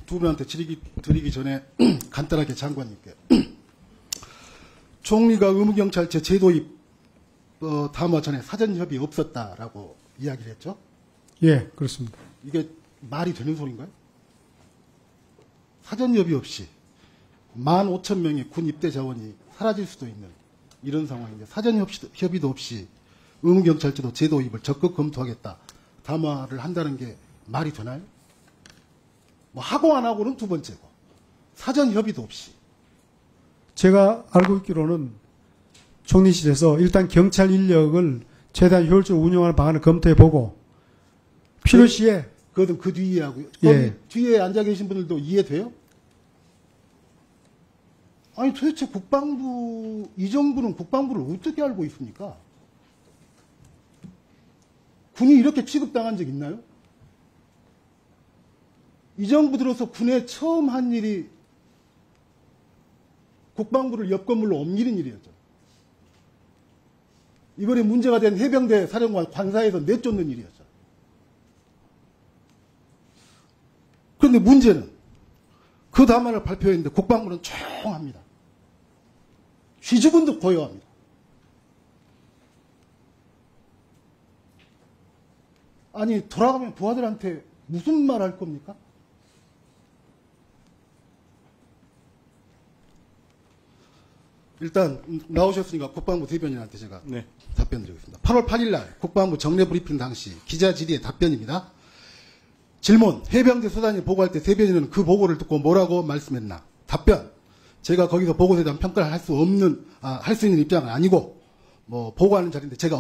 두 분한테 드리기 전에 간단하게 장관님께 총리가 의무경찰제 제도입 담화 전에 사전협의 없었다라고 이야기를 했죠? 예, 그렇습니다. 이게 말이 되는 소린가요? 사전협의 없이 15,000명의 군 입대 자원이 사라질 수도 있는 이런 상황인데 사전협의도 없이 의무경찰제도 제도입을 적극 검토하겠다 담화를 한다는 게 말이 되나요? 뭐 하고 안 하고는 두 번째고 사전협의도 없이. 제가 알고 있기로는 총리실에서 일단 경찰 인력을 최대한 효율적으로 운영하는 방안을 검토해보고 필요시에 그거는 그 뒤에 하고요. 예. 뒤에 앉아 계신 분들도 이해돼요? 아니 도대체 국방부 이 정부는 국방부를 어떻게 알고 있습니까? 군이 이렇게 취급당한 적 있나요? 이 정부 들어서 군에 처음 한 일이 국방부를 옆 건물로 옮기는 일이었죠. 이번에 문제가 된 해병대 사령관 관사에서 내쫓는 일이었죠. 그런데 문제는 그 담화를 발표했는데 국방부는 조용합니다. 쥐죽은 듯 고요합니다. 아니 돌아가면 부하들한테 무슨 말 할 겁니까? 일단 나오셨으니까 국방부 대변인한테 제가 네. 답변 드리겠습니다. 8월 8일 날 국방부 정례 브리핑 당시 기자 질의의 답변입니다. 질문, 해병대 수단이 보고할 때 대변인은 그 보고를 듣고 뭐라고 말씀했나? 답변, 제가 거기서 보고에 대한 평가를 할 수 있는 입장은 아니고, 뭐, 보고하는 자리인데 제가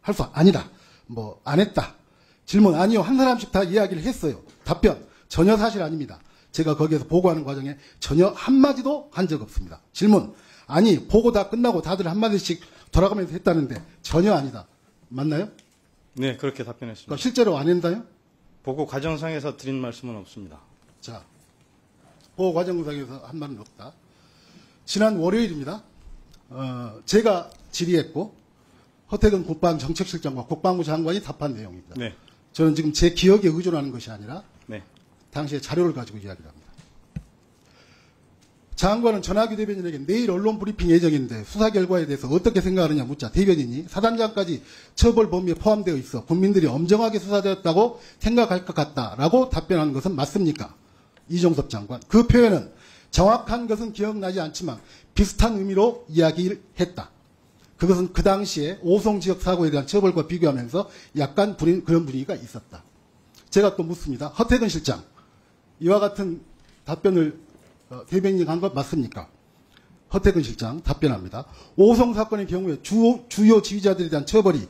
할 수 아니다. 뭐, 안 했다. 질문, 아니요. 한 사람씩 다 이야기를 했어요. 답변, 전혀 사실 아닙니다. 제가 거기에서 보고하는 과정에 전혀 한마디도 한 적 없습니다. 질문, 아니, 보고 다 끝나고 다들 한마디씩 돌아가면서 했다는데 전혀 아니다. 맞나요? 네, 그렇게 답변했습니다. 그러니까 실제로 안 했나요? 보고 과정상에서 드린 말씀은 없습니다. 자, 보고 과정상에서 한 말은 없다. 지난 월요일입니다. 제가 질의했고 허태근 국방정책실장과 국방부 장관이 답한 내용입니다. 네. 저는 지금 제 기억에 의존하는 것이 아니라 네. 당시의 자료를 가지고 이야기를 합니다. 장관은 전하규 대변인에게 내일 언론 브리핑 예정인데 수사 결과에 대해서 어떻게 생각하느냐 묻자 대변인이 사단장까지 처벌 범위에 포함되어 있어 국민들이 엄정하게 수사되었다고 생각할 것 같다라고 답변하는 것은 맞습니까? 이종섭 장관. 그 표현은 정확한 것은 기억나지 않지만 비슷한 의미로 이야기를 했다. 그것은 그 당시에 오송 지역 사고에 대한 처벌과 비교하면서 약간 그런 분위기가 있었다. 제가 또 묻습니다. 허태근 실장, 이와 같은 답변을 대변인이 한 것 맞습니까? 허태근 실장 답변합니다. 오송 사건의 경우에 주요 지휘자들에 대한 처벌이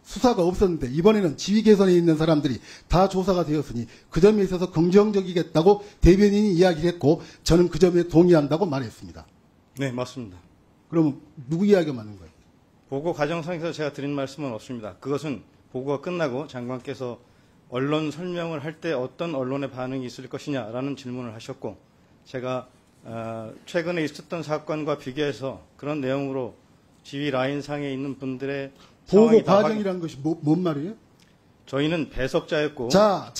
수사가 없었는데 이번에는 지휘 개선에 있는 사람들이 다 조사가 되었으니 그 점에 있어서 긍정적이겠다고 대변인이 이야기를 했고 저는 그 점에 동의한다고 말했습니다. 네, 맞습니다. 그러면 누구 이야기가 맞는 거예요? 보고 과정상에서 제가 드린 말씀은 없습니다. 그것은 보고가 끝나고 장관께서 언론 설명을 할 때 어떤 언론의 반응이 있을 것이냐라는 질문을 하셨고 제가 최근에 있었던 사건과 비교해서 그런 내용으로 지휘 라인 상에 있는 분들의 보고 과정이라는 것이 뭔 말이에요? 저희는 배석자였고 자.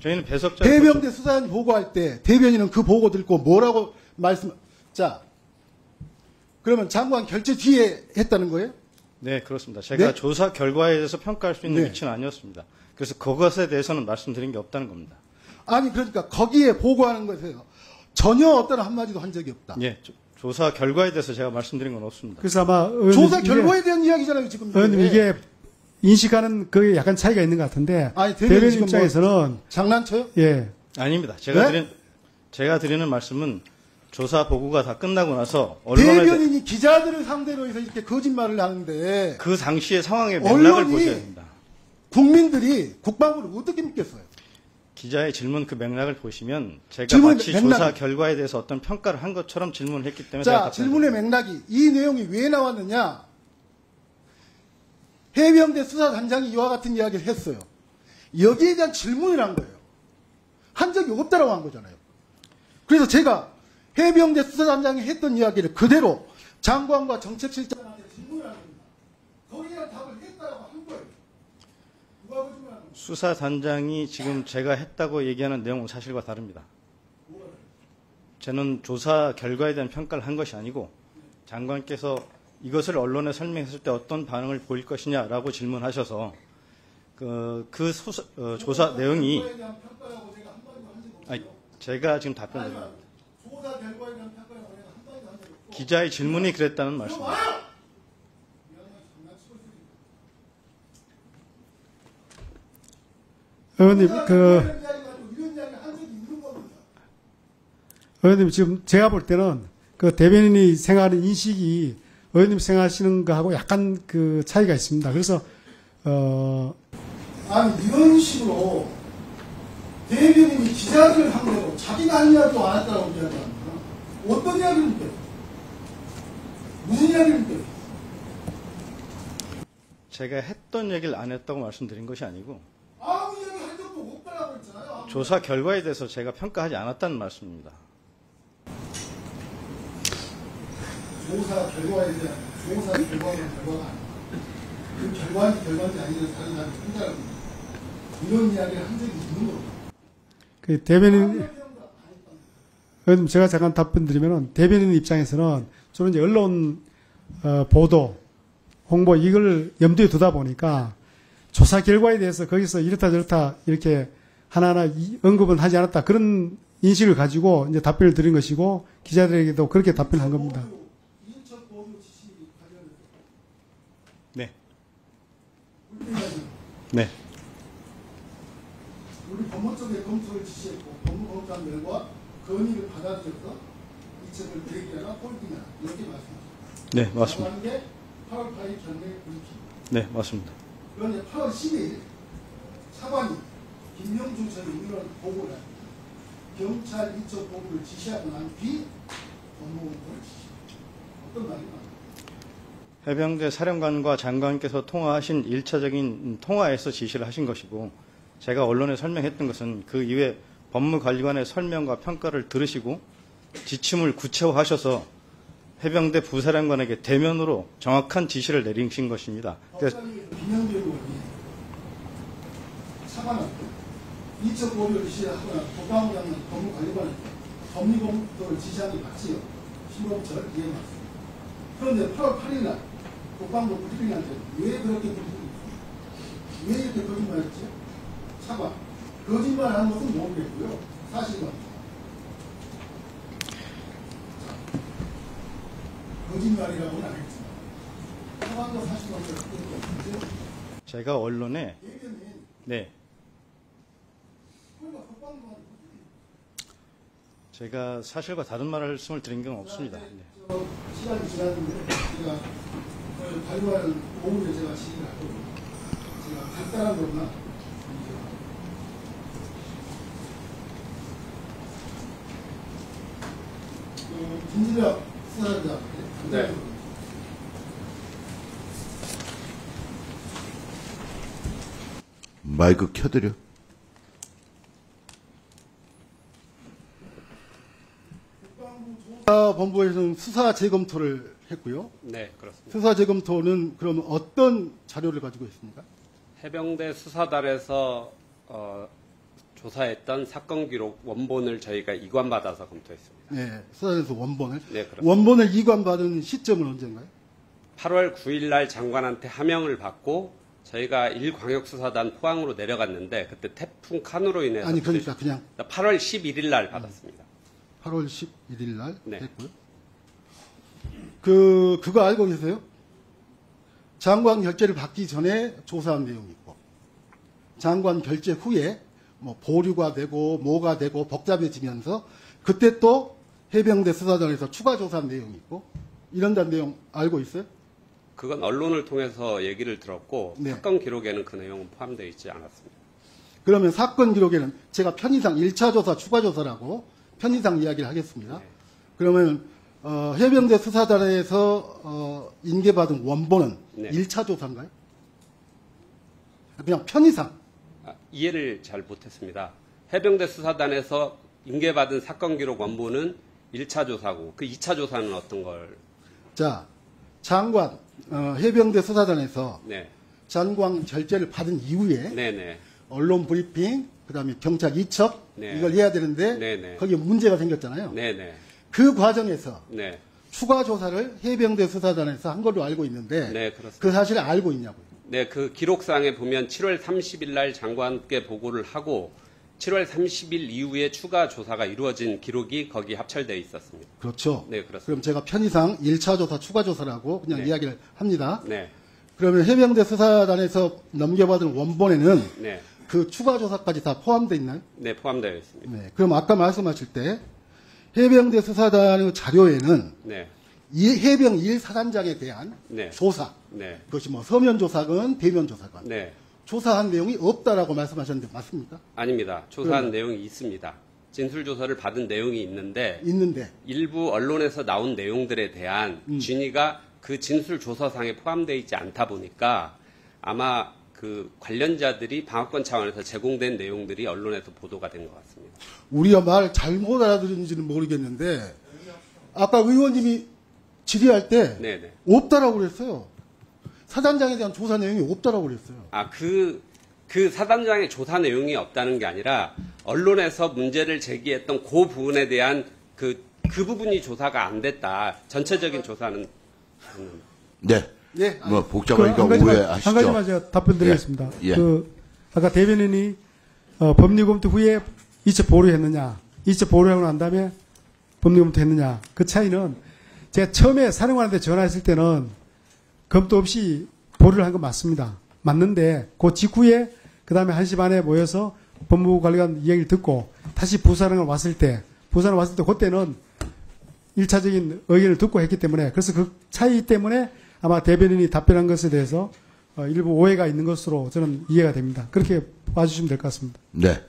저희는 배석자 해병대 수사관 보고할 때 대변인은 그 보고 듣고 뭐라고 자 그러면 장관 결재 뒤에 했다는 거예요? 네, 그렇습니다. 제가 네? 조사 결과에 대해서 평가할 수 있는 네. 위치는 아니었습니다. 그래서 그것에 대해서는 말씀드린 게 없다는 겁니다. 아니 그러니까 거기에 보고하는 것에서 전혀 어떤 한마디도 한 적이 없다. 예, 조사 결과에 대해서 제가 말씀드린 건 없습니다. 그래서 아마 조사 결과에 대한 이야기잖아요 지금. 의원님 이게 인식하는 그게 약간 차이가 있는 것 같은데 아니, 대변인 지금 입장에서는 장난쳐요? 예. 아닙니다. 네? 제가 드리는 말씀은 조사 보고가 다 끝나고 나서 언론에 대변인이 기자들을 상대로 해서 이렇게 거짓말을 하는데 그 당시의 상황의 맥락을 언론이 보셔야 됩니다. 국민들이 국방부를 어떻게 믿겠어요? 기자의 질문 그 맥락을 보시면 제가 질문 마치 맥락. 조사 결과에 대해서 어떤 평가를 한 것처럼 질문을 했기 때문에 제가 자, 질문의 맥락이 이 내용이 왜 나왔느냐? 해병대 수사단장이 이와 같은 이야기를 했어요. 여기에 대한 질문을 한 거예요. 한 적이 없다라고 한 거잖아요. 그래서 제가 해병대 수사단장이 했던 이야기를 그대로 장관과 정책실장한테 질문을 한 겁니다. 거기에 대한 답을 했다라고 한 거예요. 누가 거짓말하는 거예요? 수사단장이 지금 제가 했다고 얘기하는 내용은 사실과 다릅니다. 저는 조사 결과에 대한 평가를 한 것이 아니고 장관께서 이것을 언론에 설명했을 때 어떤 반응을 보일 것이냐라고 질문하셔서 조사 내용이 아니, 제가 지금 답변드립니다. 조사 결과에 대한 평가를 내가 한 번도 한 적이 없고. 기자의 질문이 그랬다는 말씀입니다. 의원님, 이런 이야기 한 적이 있는 겁니다. 의원님 지금 제가 볼 때는 그 대변인이 생각하는 인식이 의원님 생각하시는 거하고 약간 그 차이가 있습니다. 그래서 아니 이런 식으로 대변인이 기자들을 상대로 자기가 한 이야기도 안 했다고 이야기합니다. 어떤 이야기입니까? 무슨 이야기입니까? 제가 했던 얘기를 안 했다고 말씀드린 것이 아니고 아무 이야기 한 적도 없다라고 했잖아요. 조사 결과에 대해서 제가 평가하지 않았다는 말씀입니다. 조사 결과에 대한 조사 결과가 결과가 아니고 그 결과인지 아닌지 다른 사람이 판단하고 이런 이야기를 한 적이 있는 겁니다. 그 대변인 의원님 제가 잠깐 답변드리면은 대변인 입장에서는 주로 이제 언론 보도 홍보 이걸 염두에 두다 보니까 조사 결과에 대해서 거기서 이렇다 저렇다 이렇게 하나하나 언급은 하지 않았다 그런 인식을 가지고 이제 답변을 드린 것이고 기자들에게도 그렇게 답변한 겁니다. 인천 보도 지시 관련해서 네. 우리 네. 우리 법무 쪽에 검토를 지시했고 법무검사들과 건의를 받아들여서 이 책을 대기하나 폴딩하나 이렇게 말씀하셨습니다. 네, 맞습니다. 하는 게 8월 8일 전에 브리핑. 네, 맞습니다. 그런데 8월 10일 차관이 김명중 전 의원 보고를 합니다. 경찰 이쪽 보고를 지시하고 난 뒤 법무공보를 지시합니다. 어떤 말이 나옵니까? 해병대 사령관과 장관께서 통화하신 1차적인 통화에서 지시를 하신 것이고 제가 언론에 설명했던 것은 그 이후에 법무관리관의 설명과 평가를 들으시고 지침을 구체화하셔서 해병대 부사령관에게 대면으로 정확한 지시를 내리신 것입니다. 그래서 김영배 의원이 차관한테 이쪽 보고를 지시하거나 국방부장관 법무관리관에게 법리검토를 지시하는 게 맞지요. 신범철 이해 맞습니다. 그런데 8월 8일 날 국방부 브리핑한테 왜 그렇게 브리핑했어요? 왜 이렇게 거짓말했지? 차관. 거짓말하는 것은 모르겠고요. 사실입니다. 거짓말이라고는 안 했지만 차관도 사실관계를 갖고 있는 게 없는데 제가 언론에 대변인 네, 그러니까 국방부가 제가 사실과 다른 말씀을 드린 건 없습니다. 네. 저 시간이 지났는데 제가 발표하는 오후에 제가 시기를 할 거고 제가 간단한 것만 김진혁 수사자 네. 마이크 켜드려. 수사본부에서는 수사 재검토를 했고요. 네, 그렇습니다. 수사 재검토는 그럼 어떤 자료를 가지고 있습니까? 해병대 수사단에서 조사했던 사건 기록 원본을 저희가 이관받아서 검토했습니다. 네, 수사에서 원본을. 네, 그렇습니다. 원본을 이관받은 시점은 언젠가요? 8월 9일 날 장관한테 하명을 받고 저희가 1광역수사단 포항으로 내려갔는데 그때 태풍 칸으로 인해서 아니 그러니까 그냥 8월 11일 날 받았습니다. 8월 11일 날 네. 했고요. 그거 알고 계세요? 장관 결재를 받기 전에 조사한 내용이 있고 장관 결재 후에 뭐 보류가 되고 뭐가 되고 복잡해지면서 그때 또 해병대 수사단에서 추가 조사한 내용이 있고 이런다는 내용 알고 있어요? 그건 언론을 통해서 얘기를 들었고 네. 사건 기록에는 그 내용은 포함되어 있지 않았습니다. 그러면 사건 기록에는 제가 편의상 1차 조사, 추가 조사라고 편의상 이야기를 하겠습니다. 네. 그러면 해병대 수사단에서 인계받은 원본은 네. 1차 조사인가요? 그냥 편의상. 이해를 잘 못했습니다. 해병대 수사단에서 인계받은 사건 기록 원본은 1차 조사고 그 2차 조사는 어떤 걸? 자, 장관, 해병대 수사단에서 네, 장관 결재를 받은 이후에 네, 네. 언론 브리핑, 그다음에 경찰 이첩 네. 이걸 해야 되는데 네네. 거기에 문제가 생겼잖아요. 네네. 그 과정에서 네. 추가 조사를 해병대 수사단에서 한 걸로 알고 있는데 네, 그렇습니다. 그 사실을 알고 있냐고요. 네, 그 기록상에 보면 7월 30일 날 장관께 보고를 하고 7월 30일 이후에 추가 조사가 이루어진 기록이 거기 합철되어 있었습니다. 그렇죠. 네, 그렇습니다. 그럼 제가 편의상 1차 조사, 추가 조사라고 그냥 네. 이야기를 합니다. 네. 그러면 해병대 수사단에서 넘겨받은 원본에는 네. 그 추가 조사까지 다 포함되어 있나요? 네, 포함되어 있습니다. 네. 그럼 아까 말씀하실 때 해병대 수사단의 자료에는 네. 이 해병 1사단장에 대한 네. 조사, 네. 그것이 뭐 서면 조사건 대면 조사건 네. 조사한 내용이 없다라고 말씀하셨는데 맞습니까? 아닙니다. 조사한 내용이 있습니다. 진술 조사를 받은 내용이 있는데 있는데 일부 언론에서 나온 내용들에 대한 진위가 그 진술 조서상에 포함되어 있지 않다 보니까 아마 그 관련자들이 방어권 차원에서 제공된 내용들이 언론에서 보도가 된 것 같습니다. 우리가 말 잘못 알아들은지는 모르겠는데 아까 의원님이 질의할 때 네네. 없다라고 그랬어요. 사단장에 대한 조사 내용이 없다라고 그랬어요. 아, 그 사단장의 조사 내용이 없다는 게 아니라 언론에서 문제를 제기했던 그 부분에 대한 그 부분이 조사가 안 됐다. 전체적인 조사는. 네. 네, 뭐 복잡하니까 한 오해하시죠. 가지만 제가 답변드리겠습니다. 예. 예. 아까 대변인이 법리검토 후에 이첩 보류했느냐, 이첩 보류하고 난 다음에 법리검토 했느냐. 그 차이는 제가 처음에 사령관한테 전화했을 때는 검토 없이 보류를 한 건 맞습니다. 맞는데 그 직후에 그 다음에 1시 반에 모여서 법무부 관리관 이야기를 듣고 다시 부사령을 왔을 때 그때는 1차적인 의견을 듣고 했기 때문에 그래서 그 차이 때문에 아마 대변인이 답변한 것에 대해서 일부 오해가 있는 것으로 저는 이해가 됩니다. 그렇게 봐주시면 될 것 같습니다. 네.